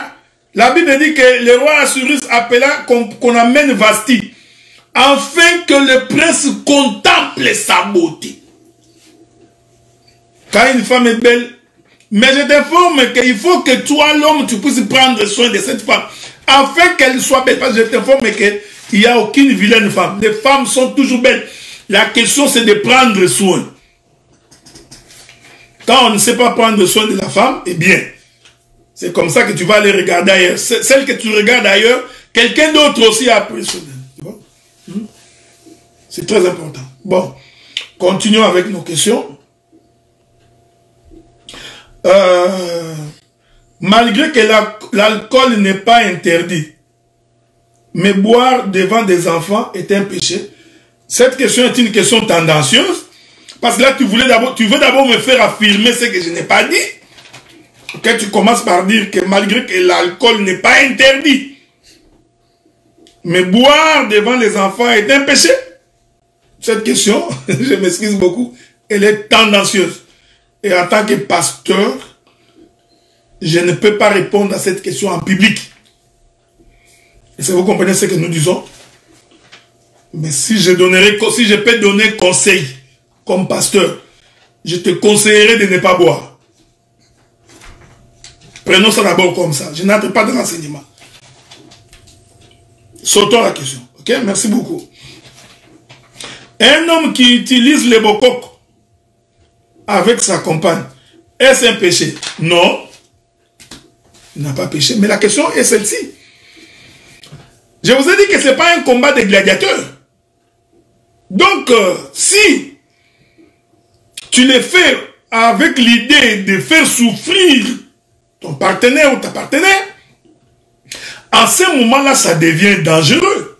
La Bible dit que le roi Assurus appela qu'on amène Vasti, afin que le prince contemple sa beauté. Quand une femme est belle, mais je t'informe qu'il faut que toi, l'homme, tu puisses prendre soin de cette femme, afin qu'elle soit belle. Parce que je t'informe qu'il n'y a aucune vilaine femme. Les femmes sont toujours belles. La question, c'est de prendre soin. Quand on ne sait pas prendre soin de la femme, eh bien, c'est comme ça que tu vas aller regarder ailleurs. Celle que tu regardes ailleurs, quelqu'un d'autre aussi a pris soin d'elle. C'est très important. Bon, continuons avec nos questions. Malgré que l'alcool n'est pas interdit, mais boire devant des enfants est un péché. Cette question est une question tendancieuse, parce que là tu veux d'abord me faire affirmer ce que je n'ai pas dit. Ok, tu commences par dire que malgré que l'alcool n'est pas interdit, mais boire devant les enfants est un péché. Cette question, je m'excuse beaucoup, elle est tendancieuse. Et en tant que pasteur, je ne peux pas répondre à cette question en public. Et si vous comprenez ce que nous disons, mais si je peux donner conseil comme pasteur, je te conseillerais de ne pas boire. Prenons ça d'abord comme ça. Je n'entre pas dans l'enseignement. Sautons la question. Ok, merci beaucoup. Un homme qui utilise le bocoq avec sa compagne, est-ce un péché? Non. Il n'a pas péché. Mais la question est celle-ci. Je vous ai dit que ce n'est pas un combat de gladiateurs. Donc, si tu le fais avec l'idée de faire souffrir ton partenaire ou ta partenaire, en ce moment-là, ça devient dangereux.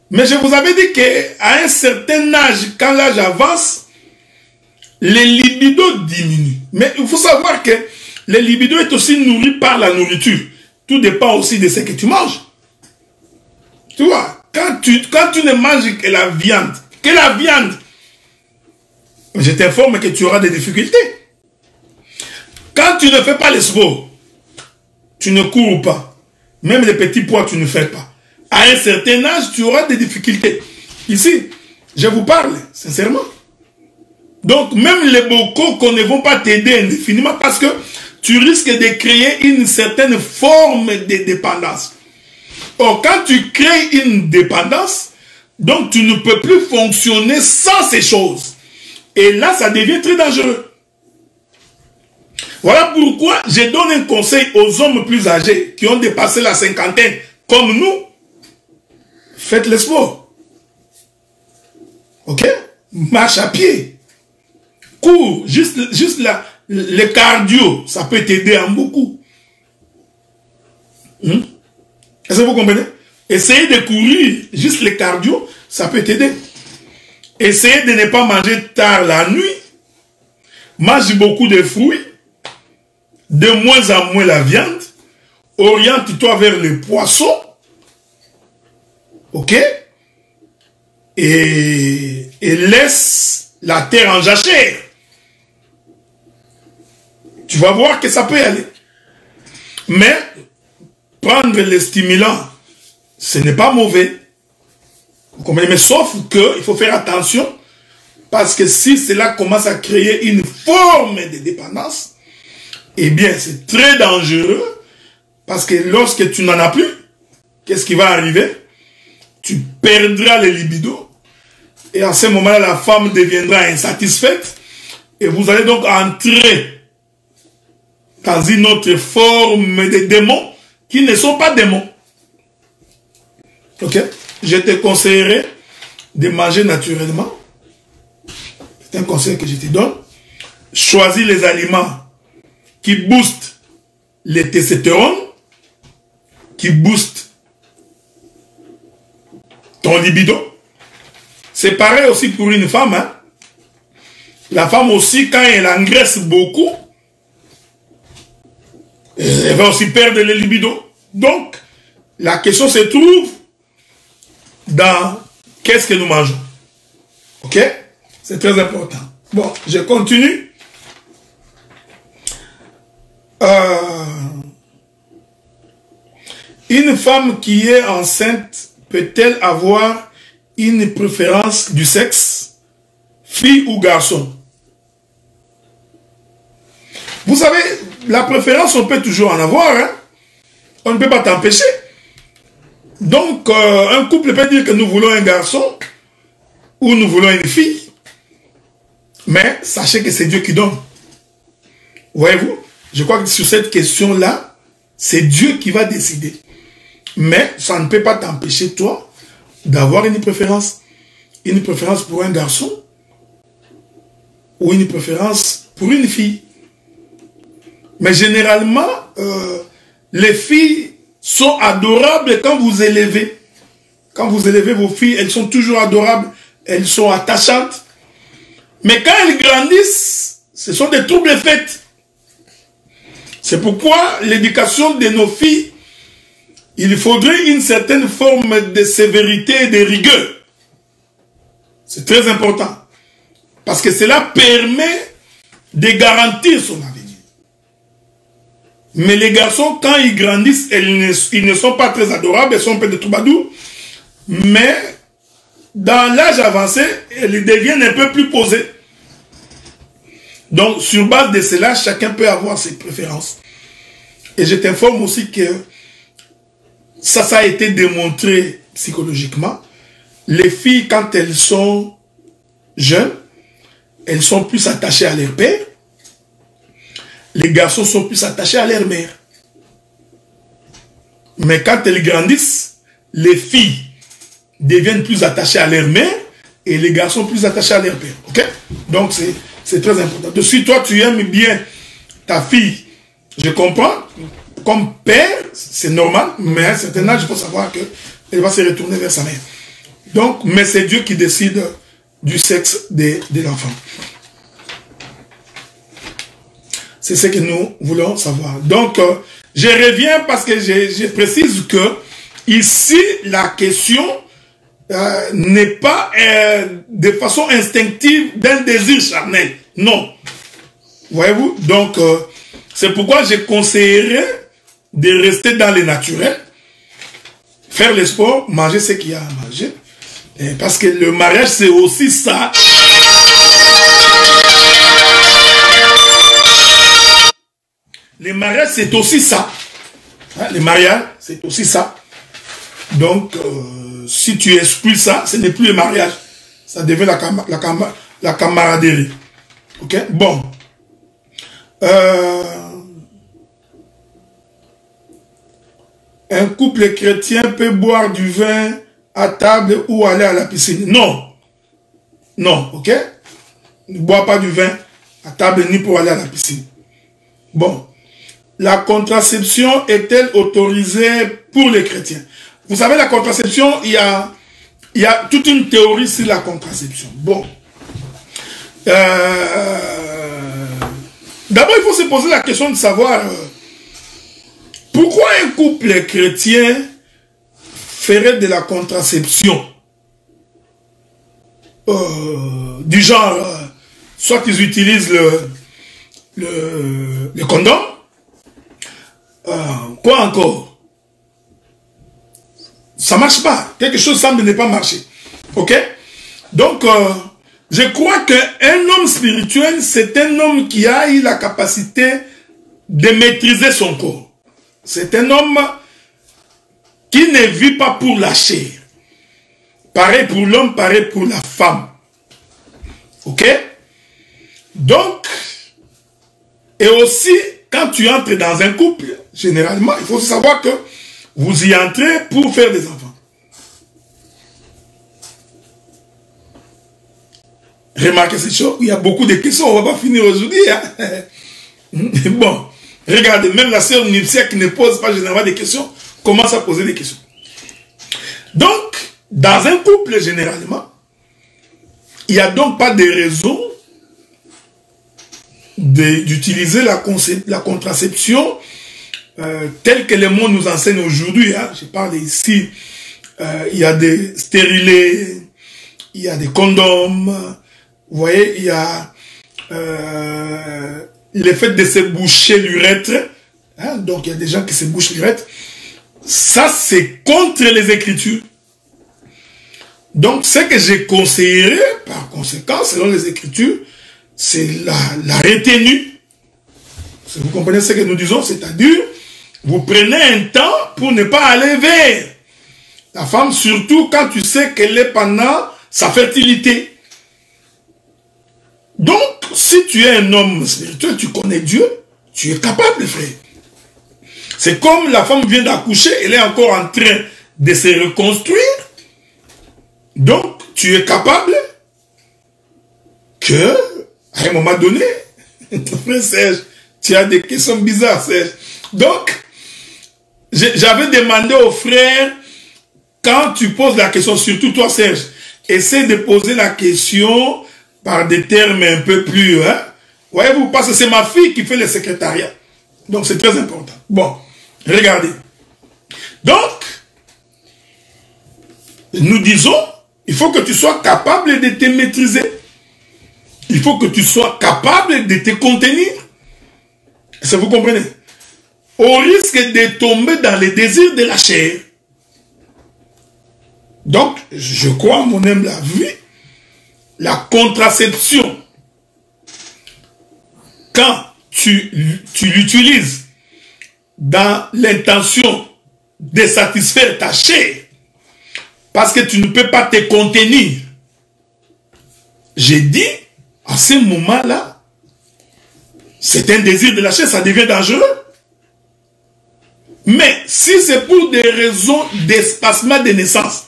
Mais je vous avais dit qu'à un certain âge, quand l'âge avance, les libidos diminuent. Mais il faut savoir que le libido est aussi nourri par la nourriture. Tout dépend aussi de ce que tu manges. Tu vois, quand tu ne manges que la viande, je t'informe que tu auras des difficultés. Quand tu ne fais pas les sport, tu ne cours pas. Même les petits poids, tu ne fais pas. À un certain âge, tu auras des difficultés. Ici, je vous parle, sincèrement. Donc, même les bocaux ne vont pas t'aider indéfiniment parce que tu risques de créer une certaine forme de dépendance. Or, quand tu crées une dépendance, donc tu ne peux plus fonctionner sans ces choses. Et là, ça devient très dangereux. Voilà pourquoi je donne un conseil aux hommes plus âgés qui ont dépassé la cinquantaine, comme nous. Faites le sport. Ok? Marche à pied. Cours. Juste le cardio, ça peut t'aider en beaucoup. Est-ce que vous comprenez? Essayez de courir, juste le cardio, ça peut t'aider. Essayez de ne pas manger tard la nuit. Mange beaucoup de fruits. De moins en moins la viande. Oriente-toi vers le poisson. Ok? Et laisse la terre en jachère. Tu vas voir que ça peut y aller. Mais, prendre les stimulants, ce n'est pas mauvais. Vous comprenez? Mais sauf que il faut faire attention. Parce que si cela commence à créer une forme de dépendance, eh bien, c'est très dangereux. Parce que lorsque tu n'en as plus, qu'est-ce qui va arriver? Tu perdras le libido. Et à ce moment-là, la femme deviendra insatisfaite. Et vous allez donc entrer dans une autre forme de démons qui ne sont pas démons. Ok? Je te conseillerais de manger naturellement. C'est un conseil que je te donne. Choisis les aliments qui boostent les testostérone, qui boostent ton libido. C'est pareil aussi pour une femme. Hein? La femme aussi, quand elle engraisse beaucoup, elle va aussi perdre le libido. Donc, la question se trouve dans qu'est-ce que nous mangeons. Ok? C'est très important. Bon, je continue. Une femme qui est enceinte peut-elle avoir une préférence du sexe, fille ou garçon? Vous savez, la préférence, on peut toujours en avoir. Hein? On ne peut pas t'empêcher. Donc, un couple peut dire que nous voulons un garçon ou nous voulons une fille. Mais sachez que c'est Dieu qui donne. Voyez-vous? Je crois que sur cette question-là, c'est Dieu qui va décider. Mais ça ne peut pas t'empêcher, toi, d'avoir une préférence. Une préférence pour un garçon ou une préférence pour une fille. Mais généralement, les filles sont adorables quand vous élevez. Quand vous élevez vos filles, elles sont toujours adorables. Elles sont attachantes. Mais quand elles grandissent, ce sont des troubles faits. C'est pourquoi l'éducation de nos filles, il faudrait une certaine forme de sévérité et de rigueur. C'est très important. Parce que cela permet de garantir son avenir. Mais les garçons, quand ils grandissent, ils ne sont pas très adorables, ils sont un peu de troubadours. Mais dans l'âge avancé, ils deviennent un peu plus posés. Donc, sur base de cela, chacun peut avoir ses préférences. Et je t'informe aussi que ça a été démontré psychologiquement. Les filles, quand elles sont jeunes, elles sont plus attachées à leur père. Les garçons sont plus attachés à leur mère. Mais quand elles grandissent, les filles deviennent plus attachées à leur mère et les garçons plus attachés à leur père. Ok? Donc c'est très important. Donc si toi tu aimes bien ta fille, je comprends, comme père, c'est normal, mais à un certain âge, il faut savoir qu'elle va se retourner vers sa mère. Donc, mais c'est Dieu qui décide du sexe de l'enfant. C'est ce que nous voulons savoir. Donc, je reviens parce que je précise que ici, la question n'est pas de façon instinctive d'un désir charnel. Non. Voyez-vous? Donc, c'est pourquoi je conseillerais de rester dans le naturel, faire le sport, manger ce qu'il y a à manger. Parce que le mariage, c'est aussi ça. Le mariage, c'est aussi ça. Hein, le mariage, c'est aussi ça. Donc, si tu exclues ça, ce n'est plus le mariage. Ça devient la camaraderie. Ok? Bon. Un couple chrétien peut boire du vin à table ou aller à la piscine. Non. Non, ok? Ne bois pas du vin à table ni pour aller à la piscine. Bon. La contraception est-elle autorisée pour les chrétiens? Vous savez, la contraception, il y a toute une théorie sur la contraception. Bon. D'abord, il faut se poser la question de savoir pourquoi un couple chrétien ferait de la contraception du genre, soit ils utilisent le condom, quoi encore? Ça marche pas. Quelque chose semble ne pas marcher. Ok? Donc, je crois qu'un homme spirituel, c'est un homme qui a eu la capacité de maîtriser son corps. C'est un homme qui ne vit pas pour la chair. Pareil pour l'homme, pareil pour la femme. Ok? Donc, et aussi, quand tu entres dans un couple, généralement, il faut savoir que vous y entrez pour faire des enfants. Remarquez cette chose, il y a beaucoup de questions, on ne va pas finir aujourd'hui. Hein? Bon, regardez, même la sœur Nipsia qui ne pose pas généralement des questions, commence à poser des questions. Donc, dans un couple, généralement, il n'y a donc pas de raison d'utiliser la contraception telle que le monde nous enseigne aujourd'hui. Hein. Je parle ici, il y a des stérilés, il y a des condoms, vous voyez, il y a le fait de se boucher l'urètre, hein, donc il y a des gens qui se bouchent l'urètre. Ça, c'est contre les Écritures. Donc, ce que j'ai conseillé, par conséquent, selon les Écritures, c'est la retenue. Vous comprenez ce que nous disons, c'est-à-dire, vous prenez un temps pour ne pas aller vers la femme, surtout quand tu sais qu'elle est pendant sa fertilité. Donc, si tu es un homme spirituel, tu connais Dieu, tu es capable, frère. C'est comme la femme vient d'accoucher, elle est encore en train de se reconstruire. Donc, tu es capable que, à un moment donné, frère Serge, tu as des questions bizarres, Serge. Donc, j'avais demandé aux frères, quand tu poses la question, surtout toi, Serge, essaie de poser la question par des termes un peu plus... Hein? Voyez-vous, parce que c'est ma fille qui fait le secrétariat. Donc, c'est très important. Bon, regardez. Donc, nous disons, il faut que tu sois capable de te maîtriser. Il faut que tu sois capable de te contenir. Est-ce que vous comprenez? Au risque de tomber dans les désirs de la chair. Donc, je crois, mon humble avis, la contraception, quand tu l'utilises dans l'intention de satisfaire ta chair, parce que tu ne peux pas te contenir, j'ai dit, à ce moment-là, c'est un désir de la chair, ça devient dangereux. Mais si c'est pour des raisons d'espacement de naissance,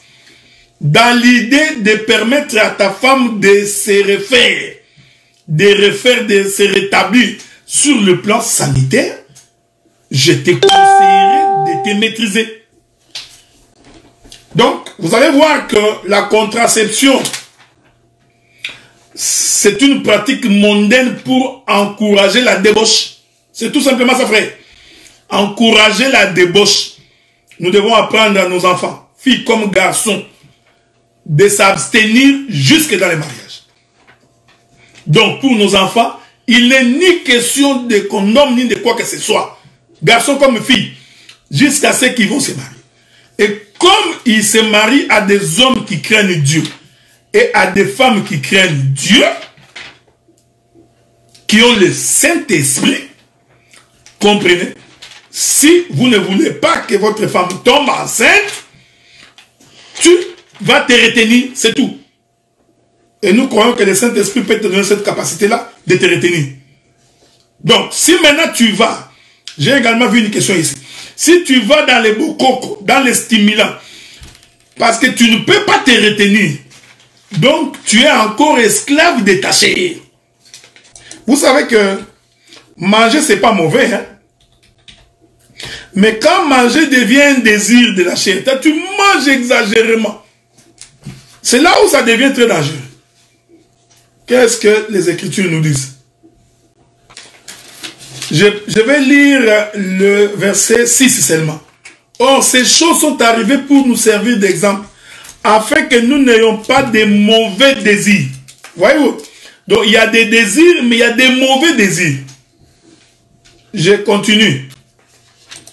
dans l'idée de permettre à ta femme de se refaire, de se rétablir sur le plan sanitaire, je te conseillerais de te maîtriser. Donc, vous allez voir que la contraception, c'est une pratique mondaine pour encourager la débauche. C'est tout simplement ça, frère. Encourager la débauche. Nous devons apprendre à nos enfants, filles comme garçons, de s'abstenir jusque dans les mariages. Donc pour nos enfants, il n'est ni question de condom ni de quoi que ce soit, garçons comme filles, jusqu'à ceux qui vont se marier. Et comme ils se marient à des hommes qui craignent Dieu et à des femmes qui craignent Dieu, qui ont le Saint-Esprit, comprenez, si vous ne voulez pas que votre femme tombe enceinte, tu vas te retenir, c'est tout. Et nous croyons que le Saint-Esprit peut te donner cette capacité-là de te retenir. Donc, si maintenant tu vas, j'ai également vu une question ici, si tu vas dans les bokoko, dans les stimulants, parce que tu ne peux pas te retenir, donc tu es encore esclave de ta chair. Vous savez que manger, c'est pas mauvais, hein? Mais quand manger devient un désir de la chair, tu manges exagérément. C'est là où ça devient très dangereux. Qu'est-ce que les Écritures nous disent? Je vais lire le verset 6 seulement. Or, ces choses sont arrivées pour nous servir d'exemple, afin que nous n'ayons pas de mauvais désirs. Voyez-vous? Donc, il y a des désirs, mais il y a des mauvais désirs. Je continue.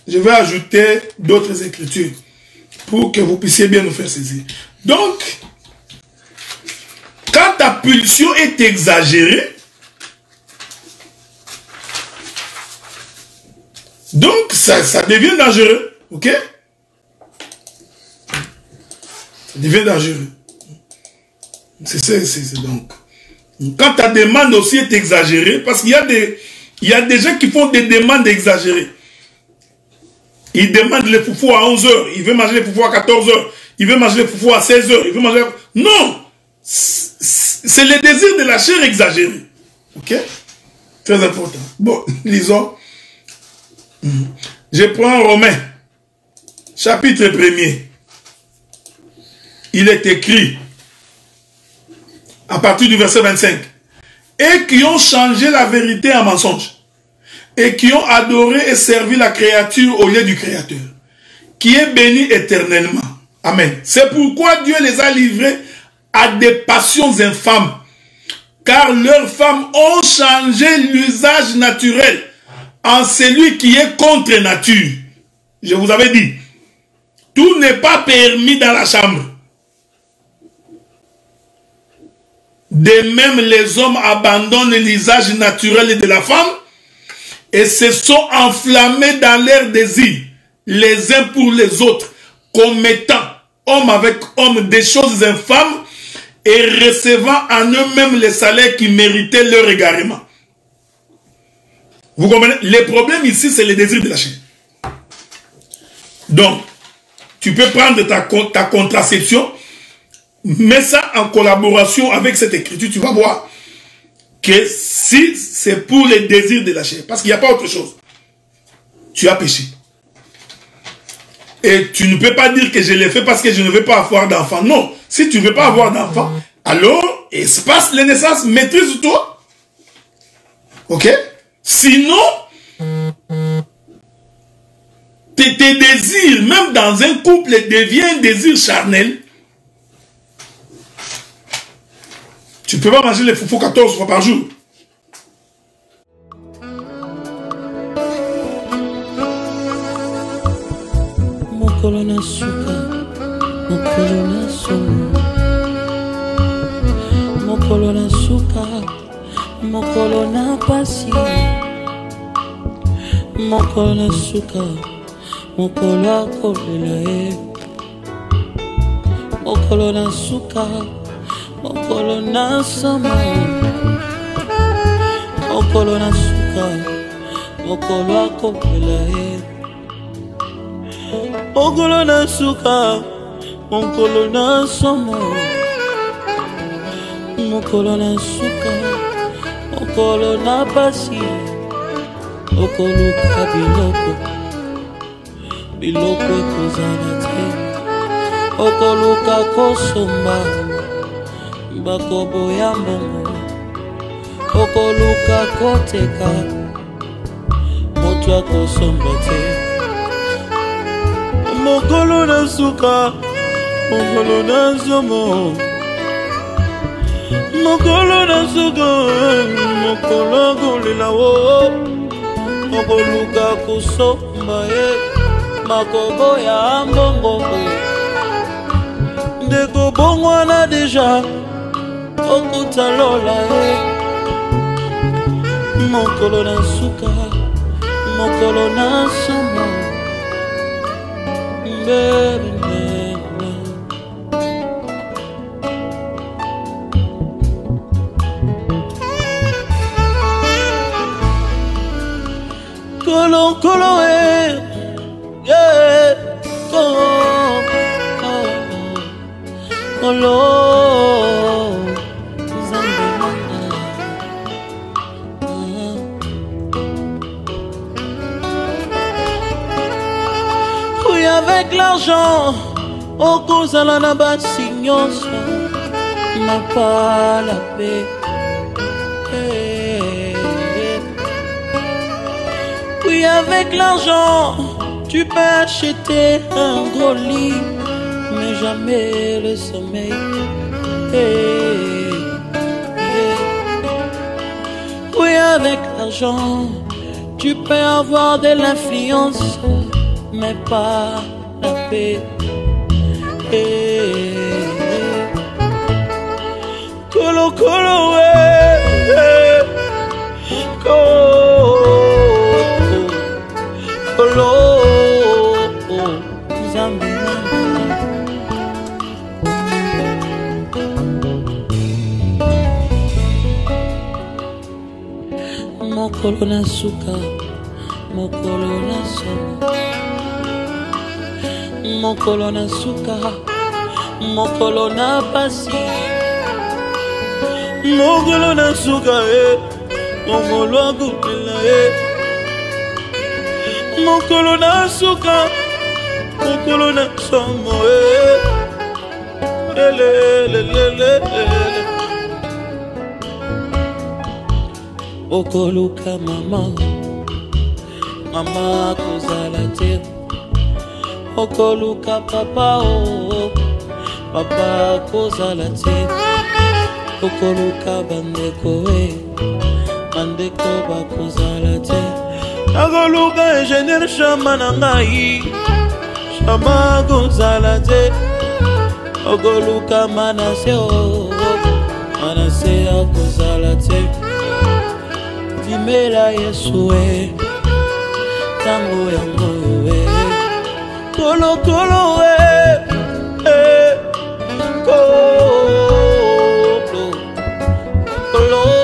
Je vais ajouter d'autres écritures pour que vous puissiez bien nous faire saisir. Donc, quand ta pulsion est exagérée, donc ça devient dangereux. Ok? Ça devient dangereux. C'est donc. Quand ta demande aussi est exagérée, parce qu'il y a des gens qui font des demandes exagérées. Ils demandent les foufous à 11 h, il veut manger les foufous à 14 h, il veut manger les foufous à 16 h, il veut manger... Non! C'est le désir de la chair exagéré. Ok? Très important. Bon, lisons. Je prends Romains, chapitre 1er. Il est écrit, à partir du verset 25, et qui ont changé la vérité en mensonge, et qui ont adoré et servi la créature au lieu du Créateur, qui est béni éternellement. Amen. C'est pourquoi Dieu les a livrés à des passions infâmes, car leurs femmes ont changé l'usage naturel en celui qui est contre nature. Je vous avais dit, tout n'est pas permis dans la chambre. De même, les hommes abandonnent l'usage naturel de la femme et se sont enflammés dans leurs désirs, les uns pour les autres, commettant, homme avec homme, des choses infâmes et recevant en eux-mêmes les salaires qui méritaient leur égarement. Vous comprenez? Le problème ici, c'est le désir de la chair. Donc, tu peux prendre ta contraception, mets ça en collaboration avec cette écriture, tu vas voir que si c'est pour les désirs de la chair, parce qu'il n'y a pas autre chose, tu as péché. Et tu ne peux pas dire que je l'ai fait parce que je ne veux pas avoir d'enfant. Non, si tu ne veux pas avoir d'enfant, alors espace les naissances, maîtrise-toi. Ok? Sinon, tes désirs, même dans un couple, deviennent un désir charnel. Tu ne peux pas manger les foufous 14 fois par jour.
Mokolo na suka, mokolo na somo. Mokolo na suka, mokolo na pasi. Mokolo na suka, mokolo akolela e. Mokolo na suka, mokolo na somo. Mokolo na suka, mokolo akolela e. Mokolo na suka, mokolo na somo. Mokolo na suka, mokolo na pasi. Mokolo ka biloko, biloko ekozala te. Mokolo ka kosomba, bakobo ya mbongo. Mokolo ka koteka, moto akosomba te. Mokolo na suka,
mokolo na zomo mokolo na suka mokolo kolela wo okoluka kusomba ye makobo ya mbongo ndeko bongwana deja okutalola ye mokolo na suka mokolo na somo Kolo kolo yeah kolo oui avec l'argent au cause à la basignos n'a pas la paix. Oui, avec l'argent, tu peux acheter un gros lit, mais jamais le sommeil. Oui, avec l'argent, tu peux avoir de l'influence, mais pas la paix. Colo, colo, mokolo na suka mokolo na somo mokolo na suka mokolo na pasi mokolo na suka mokolo akupela mokolo na suka mokolo na somo okoluka mama mama kozala te okoluka papa papa kozala te okoluka bandeko bandeko bakozala te nakoluka ingénieur chama na ngai chama kozala te okoluka manase manase akozala te Dimela Yesue tango yango kolo kolo kolo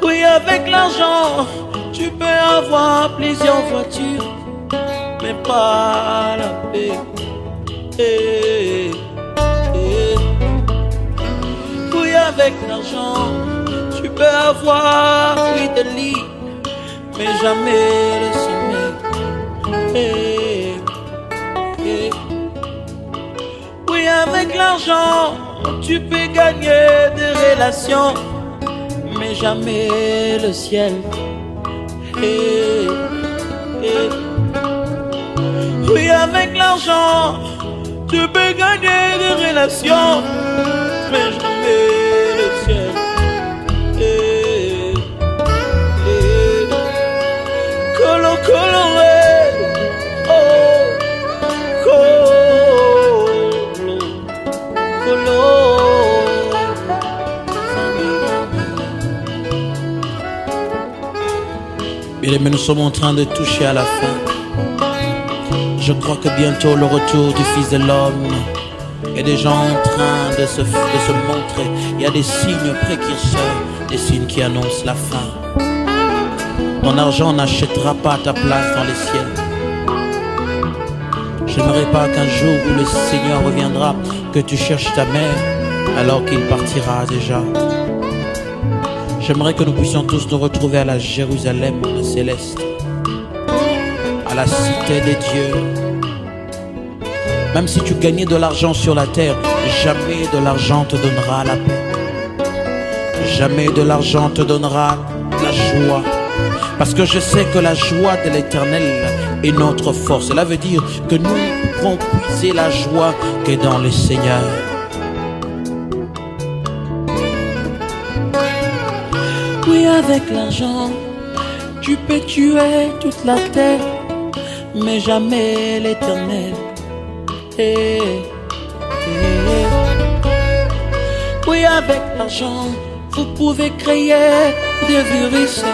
oui avec l'argent tu peux avoir plusieurs voitures mais pas la paix avec l'argent, tu peux avoir oui des lits, mais jamais le sommeil. Oui, avec l'argent, tu peux gagner des relations, mais jamais le ciel. Oui, avec l'argent, tu peux gagner des relations, mais jamais le ciel. Colo, colo, colo. Bien aimés, nous sommes en train de toucher à la fin. Je crois que bientôt le retour du Fils de l'homme. Il y a des gens en train de se montrer. Il y a des signes précurseurs, des signes qui annoncent la fin. Ton argent n'achètera pas ta place dans les cieux. J'aimerais pas qu'un jour où le Seigneur reviendra, que tu cherches ta mère alors qu'il partira déjà. J'aimerais que nous puissions tous nous retrouver à la Jérusalem céleste, à la cité des dieux. Même si tu gagnais de l'argent sur la terre, jamais de l'argent te donnera la paix. Jamais de l'argent te donnera la joie. Parce que je sais que la joie de l'Éternel est notre force. Cela veut dire que nous pouvons puiser la joie qui est dans le Seigneur.
Oui, avec l'argent, tu peux tuer toute la terre, mais jamais l'Éternel. Oui, avec l'argent, vous pouvez créer des virus,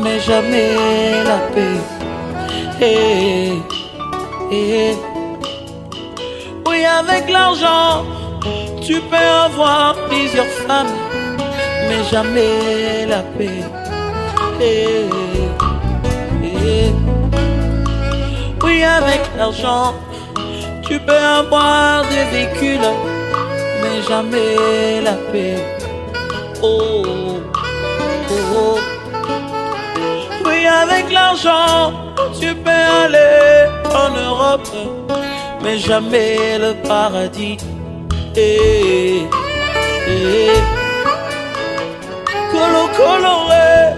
mais jamais la paix. Oui, avec l'argent, tu peux avoir plusieurs femmes, mais jamais la paix. Oui, avec l'argent, tu peux avoir des véhicules, mais jamais la paix. Oh, oh, oh. Oui, avec l'argent, tu peux aller en Europe, mais jamais le paradis. Colo coloré,